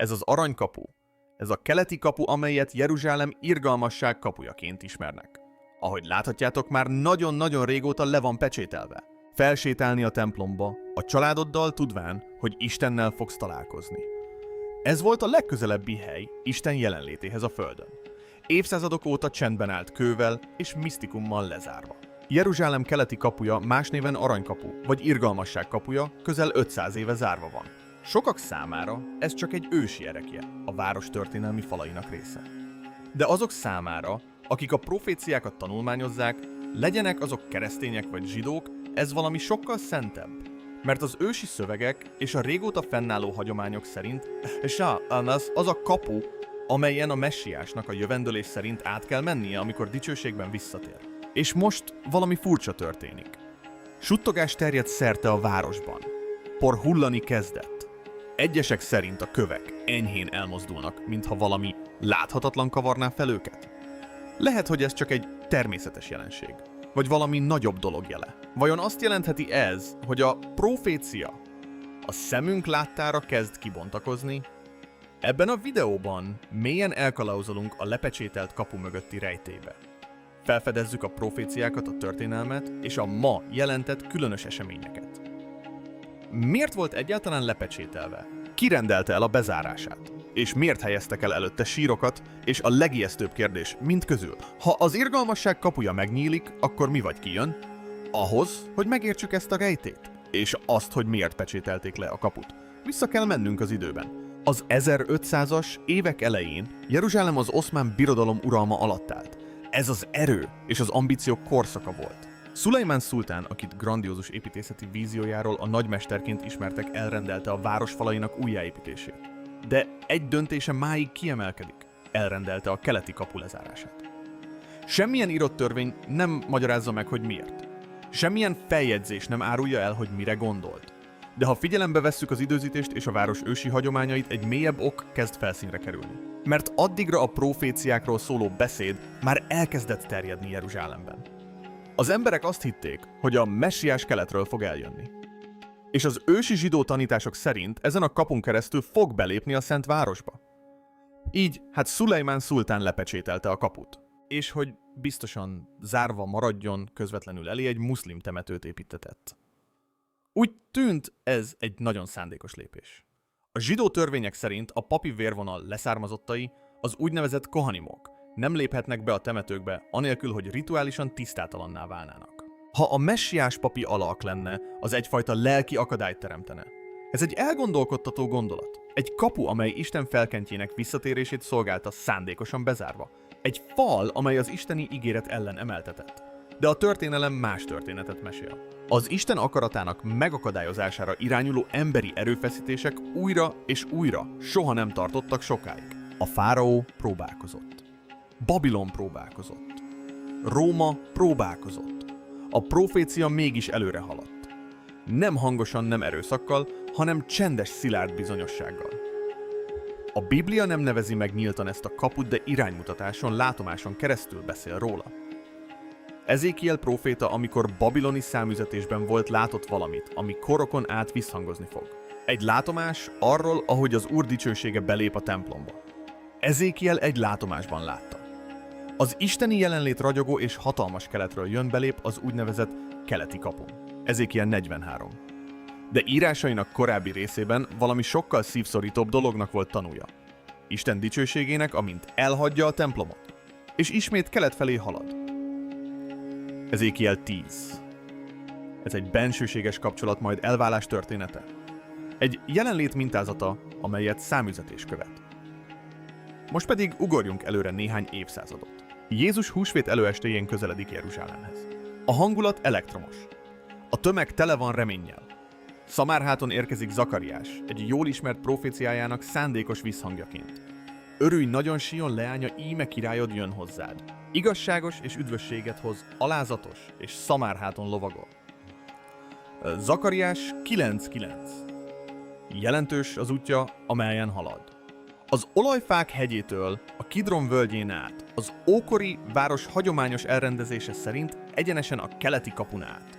Ez az aranykapu. Ez a keleti kapu, amelyet Jeruzsálem irgalmasság kapujaként ismernek. Ahogy láthatjátok, már nagyon-nagyon régóta le van pecsételve. Felsétálni a templomba, a családoddal tudván, hogy Istennel fogsz találkozni. Ez volt a legközelebbi hely Isten jelenlétéhez a földön. Évszázadok óta csendben állt kővel és misztikummal lezárva. Jeruzsálem keleti kapuja más néven aranykapu, vagy irgalmasság kapuja közel 500 éve zárva van. Sokak számára ez csak egy ősi erekje, a város történelmi falainak része. De azok számára, akik a proféciákat tanulmányozzák, legyenek azok keresztények vagy zsidók, ez valami sokkal szentebb. Mert az ősi szövegek és a régóta fennálló hagyományok szerint az a kapu, amelyen a messiásnak a jövendőlés szerint át kell mennie, amikor dicsőségben visszatér. És most valami furcsa történik. Suttogás terjedt szerte a városban. Por hullani kezdett. Egyesek szerint a kövek enyhén elmozdulnak, mintha valami láthatatlan kavarná fel őket. Lehet, hogy ez csak egy természetes jelenség, vagy valami nagyobb dolog jele. Vajon azt jelentheti ez, hogy a profécia a szemünk láttára kezd kibontakozni? Ebben a videóban mélyen elkalauzolunk a lepecsételt kapu mögötti rejtélybe. Felfedezzük a proféciákat, a történelmet és a ma jelentett különös eseményeket. Miért volt egyáltalán lepecsételve? Ki rendelte el a bezárását? És miért helyeztek el előtte sírokat? És a legijesztőbb kérdés mind közül, ha az irgalmasság kapuja megnyílik, akkor mi vagy kijön? Ahhoz, hogy megértsük ezt a rejtét, és azt, hogy miért pecsételték le a kaput. Vissza kell mennünk az időben. Az 1500-as évek elején Jeruzsálem az Oszmán Birodalom uralma alatt állt. Ez az erő és az ambíciók korszaka volt. Szulejmán szultán, akit grandiózus építészeti víziójáról a nagymesterként ismertek, elrendelte a város falainak újjáépítését. De egy döntése máig kiemelkedik. Elrendelte a keleti kapu lezárását. Semmilyen írott törvény nem magyarázza meg, hogy miért. Semmilyen feljegyzés nem árulja el, hogy mire gondolt. De ha figyelembe vesszük az időzítést és a város ősi hagyományait, egy mélyebb ok kezd felszínre kerülni. Mert addigra a proféciákról szóló beszéd már elkezdett terjedni Jeruzsálemben. Az emberek azt hitték, hogy a messiás keletről fog eljönni. És az ősi zsidó tanítások szerint ezen a kapun keresztül fog belépni a Szent Városba. Így, hát Szulejmán szultán lepecsételte a kaput. És hogy biztosan zárva maradjon, közvetlenül elé egy muszlim temetőt építetett. Úgy tűnt ez egy nagyon szándékos lépés. A zsidó törvények szerint a papi vérvonal leszármazottai, az úgynevezett kohanimok, nem léphetnek be a temetőkbe, anélkül, hogy rituálisan tisztátalanná válnának. Ha a messiás papi alak lenne, az egyfajta lelki akadályt teremtene. Ez egy elgondolkodtató gondolat. Egy kapu, amely Isten felkentjének visszatérését szolgálta, szándékosan bezárva. Egy fal, amely az isteni ígéret ellen emeltetett. De a történelem más történetet mesél. Az Isten akaratának megakadályozására irányuló emberi erőfeszítések újra és újra soha nem tartottak sokáig. A fáraó próbálkozott. Babilon próbálkozott. Róma próbálkozott. A profécia mégis előre haladt. Nem hangosan, nem erőszakkal, hanem csendes, szilárd bizonyossággal. A Biblia nem nevezi meg nyíltan ezt a kaput, de iránymutatáson, látomáson keresztül beszél róla. Ezékiel próféta, amikor babiloni számüzetésben volt, látott valamit, ami korokon át visszhangozni fog. Egy látomás arról, ahogy az Úr dicsősége belép a templomba. Ezékiel egy látomásban látta. Az isteni jelenlét ragyogó és hatalmas keletről jön, belép az úgynevezett keleti kapun. Ezékiel 43. De írásainak korábbi részében valami sokkal szívszorítóbb dolognak volt tanúja. Isten dicsőségének, amint elhagyja a templomot, és ismét kelet felé halad. Ezékiel 10. Ez egy bensőséges kapcsolat, majd elválás története. Egy jelenlét mintázata, amelyet számüzetés követ. Most pedig ugorjunk előre néhány évszázadot. Jézus húsvét előestéjén közeledik Jeruzsálemhez. A hangulat elektromos. A tömeg tele van reménnyel. Szamárháton érkezik Zakariás, egy jól ismert proféciájának szándékos visszhangjaként. Örülj nagyon, Sion leánya, íme királyod jön hozzád. Igazságos és üdvösséget hoz, alázatos és szamárháton lovagol. Zakariás 9.9. Jelentős az útja, amelyen halad. Az olajfák hegyétől a Kidron völgyén át, az ókori város hagyományos elrendezése szerint egyenesen a keleti kapun át.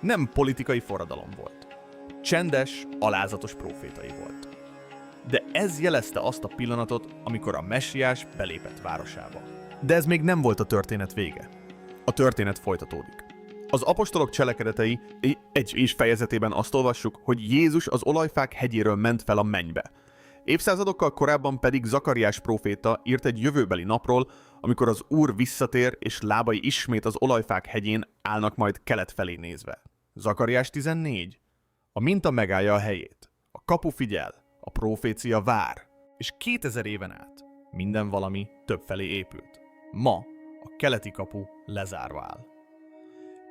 Nem politikai forradalom volt. Csendes, alázatos prófétai volt. de ez jelezte azt a pillanatot, amikor a messiás belépett városába. De ez még nem volt a történet vége. A történet folytatódik. Az apostolok cselekedetei egy fejezetében azt olvassuk, hogy Jézus az olajfák hegyéről ment fel a mennybe. Évszázadokkal korábban pedig Zakariás próféta írt egy jövőbeli napról, amikor az Úr visszatér, és lábai ismét az olajfák hegyén állnak majd kelet felé nézve. Zakariás 14. A minta megállja a helyét. A kapu figyel, a prófécia vár, és 2000 éven át minden valami többfelé épült. Ma a keleti kapu lezárva áll.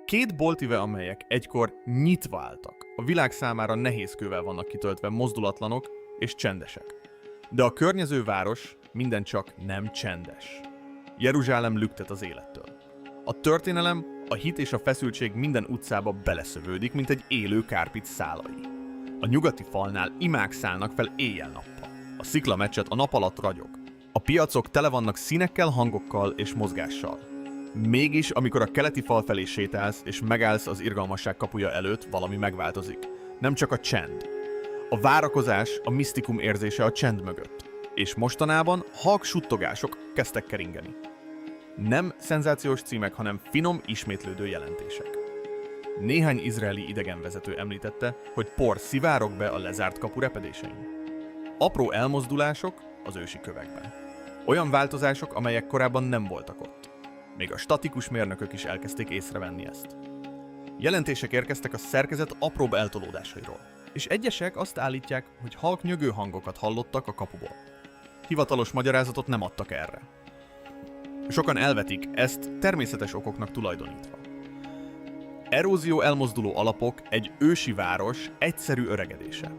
Két boltíve, amelyek egykor nyitva álltak, a világ számára nehézkővel vannak kitöltve, mozdulatlanok és csendesek. De a környező város minden csak nem csendes. Jeruzsálem lüktet az élettől. A történelem, a hit és a feszültség minden utcába beleszövődik, mint egy élő kárpic szálai. A nyugati falnál imák szállnak fel éjjel-nappal. A sziklameccset a nap alatt ragyog. A piacok tele vannak színekkel, hangokkal és mozgással. Mégis, amikor a keleti fal felé sétálsz és megállsz az irgalmasság kapuja előtt, valami megváltozik. Nem csak a csend. A várakozás, a misztikum érzése a csend mögött. És mostanában halk suttogások kezdtek keringeni. Nem szenzációs címek, hanem finom, ismétlődő jelentések. Néhány izraeli idegenvezető említette, hogy por szivárog be a lezárt kapu repedésein. Apró elmozdulások az ősi kövekben. Olyan változások, amelyek korábban nem voltak ott. Még a statikus mérnökök is elkezdték észrevenni ezt. Jelentések érkeztek a szerkezet apróbb eltolódásairól, és egyesek azt állítják, hogy halk nyögő hangokat hallottak a kapuból. Hivatalos magyarázatot nem adtak erre. Sokan elvetik ezt természetes okoknak tulajdonítva. Erózió elmozduló alapok egy ősi város egyszerű öregedése.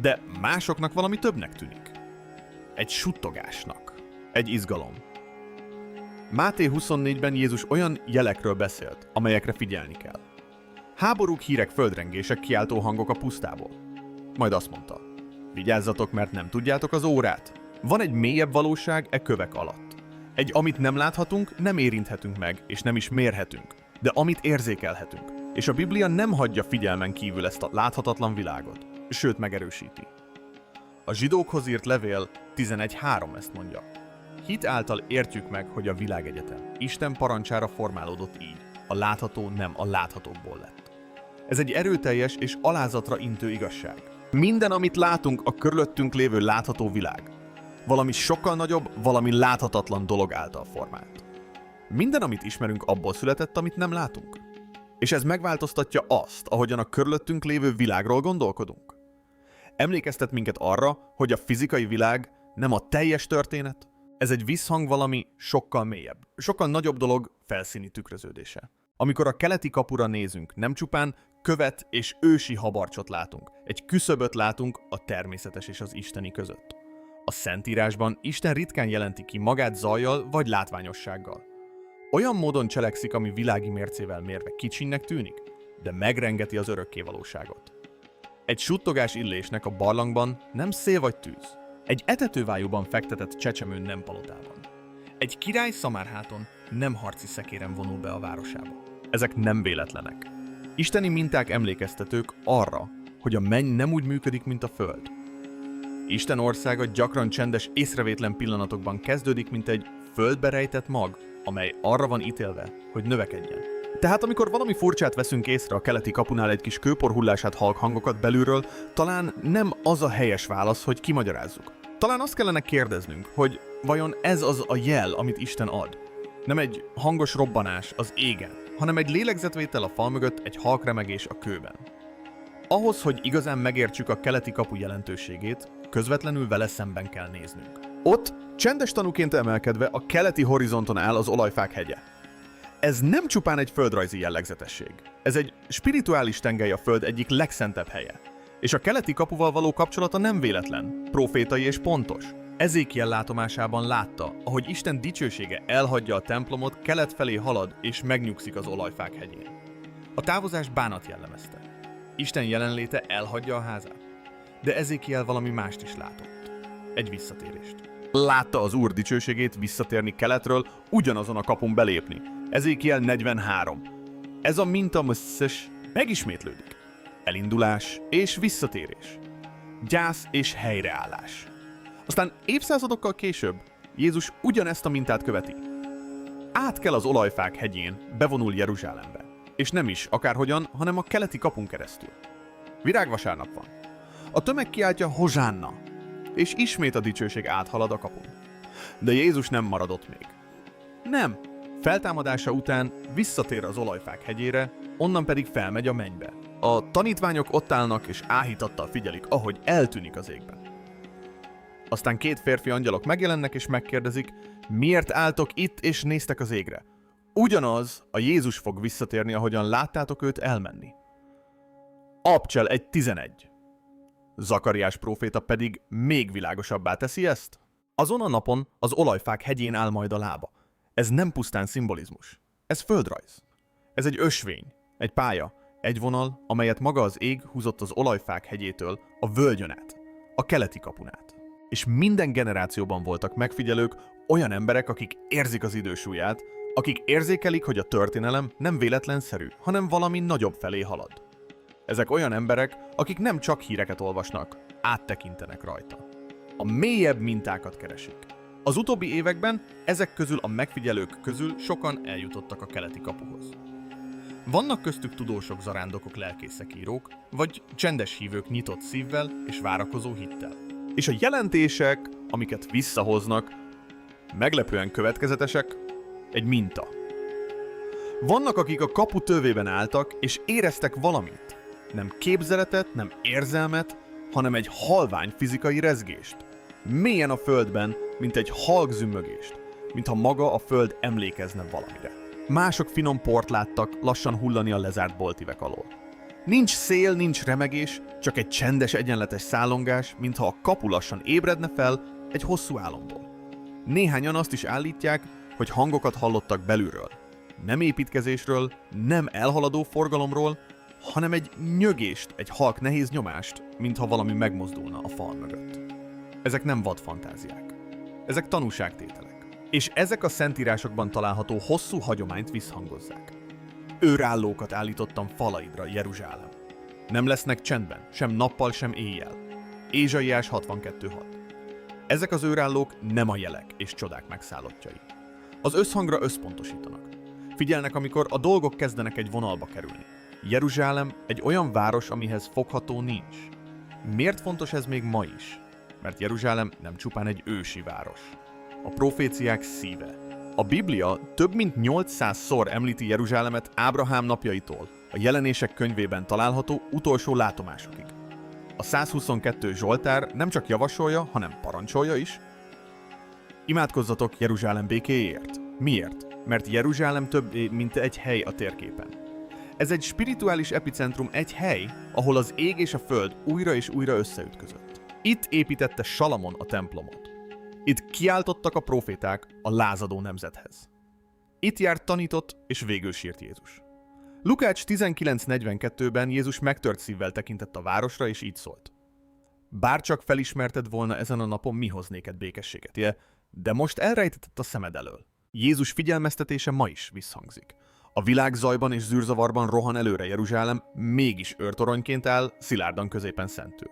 De másoknak valami többnek tűnik. Egy suttogásnak. Egy izgalom. Máté 24-ben Jézus olyan jelekről beszélt, amelyekre figyelni kell. Háborúk, hírek, földrengések, kiáltó hangok a pusztából. Majd azt mondta, vigyázzatok, mert nem tudjátok az órát. Van egy mélyebb valóság e kövek alatt. Egy, amit nem láthatunk, nem érinthetünk meg, és nem is mérhetünk, de amit érzékelhetünk. És a Biblia nem hagyja figyelmen kívül ezt a láthatatlan világot, sőt megerősíti. A zsidókhoz írt levél 11.3 ezt mondja. Hit által értjük meg, hogy a világegyetem Isten parancsára formálódott így. A látható nem a láthatókból lett. Ez egy erőteljes és alázatra intő igazság. Minden, amit látunk, a körülöttünk lévő látható világ. Valami sokkal nagyobb, valami láthatatlan dolog által formált. Minden, amit ismerünk, abból született, amit nem látunk. És ez megváltoztatja azt, ahogyan a körülöttünk lévő világról gondolkodunk. Emlékeztet minket arra, hogy a fizikai világ nem a teljes történet, ez egy visszhang valami sokkal mélyebb, sokkal nagyobb dolog felszíni tükröződése. Amikor a keleti kapura nézünk, nem csupán követ és ősi habarcsot látunk, egy küszöböt látunk a természetes és az isteni között. A Szentírásban Isten ritkán jelenti ki magát zajjal vagy látványossággal. Olyan módon cselekszik, ami világi mércével mérve kicsinnek tűnik, de megrengeti az örökké valóságot. Egy suttogás illésnek a barlangban nem szél vagy tűz. Egy etetővájúban fektetett csecsemőn nem palotában. Egy király szamárháton nem harci szekéren vonul be a városába. Ezek nem véletlenek. Isteni minták emlékeztetők arra, hogy a menny nem úgy működik, mint a föld. Isten országa gyakran csendes, észrevétlen pillanatokban kezdődik, mint egy földbe rejtett mag, amely arra van ítélve, hogy növekedjen. Tehát amikor valami furcsát veszünk észre a keleti kapunál egy kis kőpor hullását halk hangokat belülről, talán nem az a helyes válasz, hogy kimagyarázzuk. Talán azt kellene kérdeznünk, hogy vajon ez az a jel, amit Isten ad. Nem egy hangos robbanás az égen, hanem egy lélegzetvétel a fal mögött, egy halk remegés a kőben. Ahhoz, hogy igazán megértsük a keleti kapu jelentőségét, közvetlenül vele szemben kell néznünk. Ott, csendes tanúként emelkedve, a keleti horizonton áll az olajfák hegye. Ez nem csupán egy földrajzi jellegzetesség. Ez egy spirituális tengely a föld egyik legszentebb helye. És a keleti kapuval való kapcsolata nem véletlen, profétai és pontos. Ezékiel látomásában látta, ahogy Isten dicsősége elhagyja a templomot, kelet felé halad és megnyugszik az olajfák hegyén. A távozás bánat jellemezte. Isten jelenléte elhagyja a házát. De Ezékiel valami mást is látott. Egy visszatérést. Látta az Úr dicsőségét visszatérni keletről, ugyanazon a kapun belépni. Ezékiel 43. Ez a minta megismétlődik. Elindulás és visszatérés. gyász és helyreállás. Aztán évszázadokkal később Jézus ugyanezt a mintát követi. Át kell az olajfák hegyén, bevonul Jeruzsálembe. És nem is akárhogyan, hanem a keleti kapun keresztül. Virágvasárnap van. A tömeg kiáltja Hozsánna, és ismét a dicsőség áthalad a kapun. De Jézus nem maradott még. Nem. Feltámadása után visszatér az olajfák hegyére, onnan pedig felmegy a mennybe. A tanítványok ott állnak és áhítattal figyelik, ahogy eltűnik az égben. Aztán két férfi angyalok megjelennek és megkérdezik, miért álltok itt és néztek az égre? Ugyanaz a Jézus fog visszatérni, ahogyan láttátok őt elmenni. Abcsel 1.11. Zakariás próféta pedig még világosabbá teszi ezt. Azon a napon az olajfák hegyén áll majd a lába. Ez nem pusztán szimbolizmus. Ez földrajz. Ez egy ösvény, egy pálya, egy vonal, amelyet maga az ég húzott az olajfák hegyétől a völgyön át, a keleti kapun át. És minden generációban voltak megfigyelők, olyan emberek, akik érzik az idő súlyát, akik érzékelik, hogy a történelem nem véletlenszerű, hanem valami nagyobb felé halad. Ezek olyan emberek, akik nem csak híreket olvasnak, áttekintenek rajta. A mélyebb mintákat keresik. Az utóbbi években ezek közül a megfigyelők közül sokan eljutottak a keleti kapuhoz. Vannak köztük tudósok, zarándokok, lelkészek, írók, vagy csendes hívők nyitott szívvel és várakozó hittel. És a jelentések, amiket visszahoznak, meglepően következetesek, egy minta. Vannak, akik a kapu tövében álltak, és éreztek valamit. Nem képzeletet, nem érzelmet, hanem egy halvány fizikai rezgést. Mélyen a földben, mint egy halk zümmögést, mintha maga a föld emlékezne valamire. Mások finom port láttak lassan hullani a lezárt boltívek alól. Nincs szél, nincs remegés, csak egy csendes, egyenletes szállongás, mintha a kapu lassan ébredne fel egy hosszú álomból. Néhányan azt is állítják, hogy hangokat hallottak belülről. Nem építkezésről, nem elhaladó forgalomról, hanem egy nyögést, egy halk nehéz nyomást, mintha valami megmozdulna a fal mögött. Ezek nem vad fantáziák. Ezek tanúságtételek. És ezek a szentírásokban található hosszú hagyományt visszhangozzák. Őrállókat állítottam falaidra, Jeruzsálem. Nem lesznek csendben, sem nappal, sem éjjel. Ézsaiás 62.6. Ezek az őrállók nem a jelek és csodák megszállottjai. Az összhangra összpontosítanak. Figyelnek, amikor a dolgok kezdenek egy vonalba kerülni. Jeruzsálem egy olyan város, amihez fogható nincs. Miért fontos ez még ma is? Mert Jeruzsálem nem csupán egy ősi város. A proféciák szíve. A Biblia több mint 800-szor említi Jeruzsálemet Ábrahám napjaitól, a Jelenések könyvében található utolsó látomásokig. A 122. Zsoltár nem csak javasolja, hanem parancsolja is. Imádkozzatok Jeruzsálem békéjéért. Miért? Mert Jeruzsálem több, mint egy hely a térképen. Ez egy spirituális epicentrum, egy hely, ahol az ég és a föld újra és újra összeütközött. Itt építette Salamon a templomot. Itt kiáltottak a proféták a lázadó nemzethez. Itt járt, tanított, és végül sírt Jézus. Lukács 19.42-ben Jézus megtört szívvel tekintett a városra, és így szólt. Bárcsak felismerted volna ezen a napon, mi hoz néked békességet, de most elrejtetett a szemed elől. Jézus figyelmeztetése ma is visszhangzik. A világ zajban és zűrzavarban rohan előre Jeruzsálem, mégis őrtoronyként áll, szilárdan középen szentül.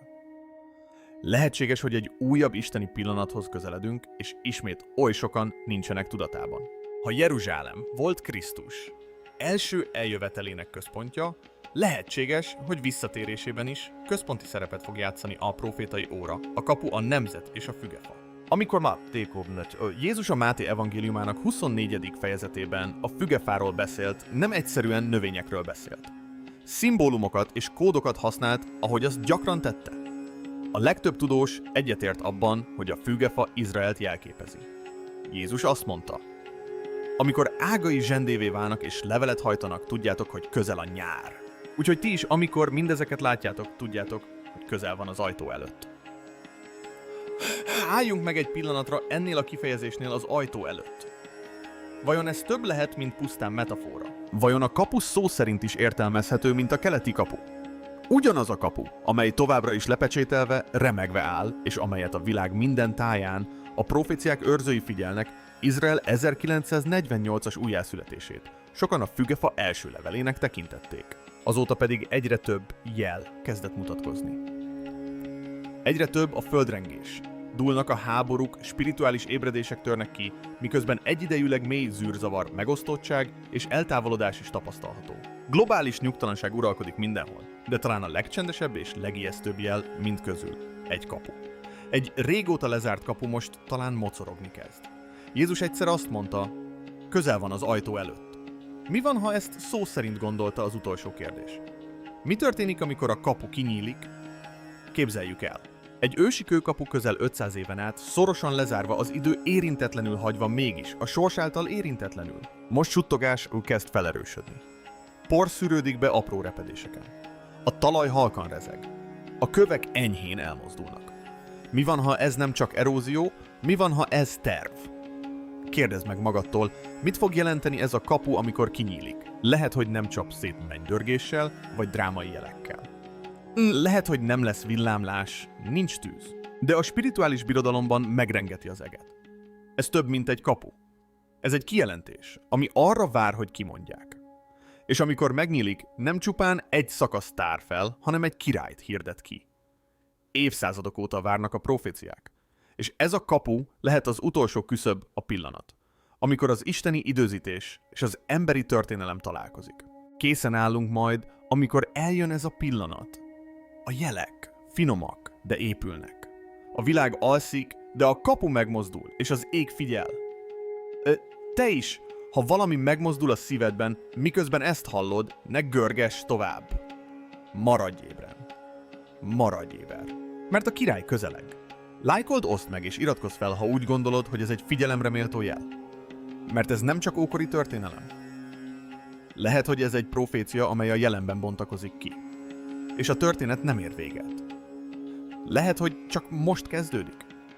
Lehetséges, hogy egy újabb isteni pillanathoz közeledünk, és ismét oly sokan nincsenek tudatában. Ha Jeruzsálem volt Krisztus első eljövetelének központja, lehetséges, hogy visszatérésében is központi szerepet fog játszani a profétai óra, a kapu, a nemzet és a fügefa. Amikor Jézus a Máté evangéliumának 24. fejezetében a fügefáról beszélt, nem egyszerűen növényekről beszélt. Szimbólumokat és kódokat használt, ahogy azt gyakran tette. A legtöbb tudós egyetért abban, hogy a fügefa Izraelt jelképezi. Jézus azt mondta, amikor ágai zsendévé válnak és levelet hajtanak, tudjátok, hogy közel a nyár. Úgyhogy ti is, amikor mindezeket látjátok, tudjátok, hogy közel van az ajtó előtt. Álljunk meg egy pillanatra ennél a kifejezésnél az ajtó előtt. Vajon ez több lehet, mint pusztán metafora? Vajon a kapu szó szerint is értelmezhető, mint a keleti kapu? Ugyanaz a kapu, amely továbbra is lepecsételve, remegve áll, és amelyet a világ minden táján a proféciák őrzői figyelnek, Izrael 1948-as újjászületését. Sokan a fügefa első levelének tekintették. Azóta pedig egyre több jel kezdett mutatkozni. Egyre több a földrengés. Dúlnak a háborúk, spirituális ébredések törnek ki, miközben egyidejűleg mély zűrzavar, megosztottság és eltávolodás is tapasztalható. Globális nyugtalanság uralkodik mindenhol, de talán a legcsendesebb és legijesztőbb jel mindközül egy kapu. Egy régóta lezárt kapu most talán mocorogni kezd. Jézus egyszer azt mondta, közel van az ajtó előtt. Mi van, ha ezt szó szerint gondolta az utolsó kérdés? Mi történik, amikor a kapu kinyílik? Képzeljük el. Egy ősi kőkapu közel 500 éven át, szorosan lezárva, az idő érintetlenül hagyva mégis, a sors által érintetlenül. Most suttogás kezd felerősödni. Por szűrődik be apró repedéseken. A talaj halkan rezeg. A kövek enyhén elmozdulnak. Mi van, ha ez nem csak erózió? Mi van, ha ez terv? Kérdezd meg magadtól, mit fog jelenteni ez a kapu, amikor kinyílik? Lehet, hogy nem csap szét mennydörgéssel, vagy drámai jelekkel. Lehet, hogy nem lesz villámlás, nincs tűz. De a spirituális birodalomban megrengeti az eget. Ez több, mint egy kapu. Ez egy kijelentés, ami arra vár, hogy kimondják. És amikor megnyílik, nem csupán egy szakasz tár fel, hanem egy királyt hirdet ki. Évszázadok óta várnak a proféciák. És ez a kapu lehet az utolsó küszöb, a pillanat, amikor az isteni időzítés és az emberi történelem találkozik. Készen állunk majd, amikor eljön ez a pillanat. A jelek finomak, de épülnek. A világ alszik, de a kapu megmozdul, és az ég figyel. Te is, ha valami megmozdul a szívedben, miközben ezt hallod, ne görgess tovább. Maradj ébren. Maradj éber. Mert a király közeleg. Lájkold, oszd meg és iratkozz fel, ha úgy gondolod, hogy ez egy figyelemre méltó jel. Mert ez nem csak ókori történelem. Lehet, hogy ez egy profécia, amely a jelenben bontakozik ki. És a történet nem ér véget. Lehet, hogy csak most kezdődik.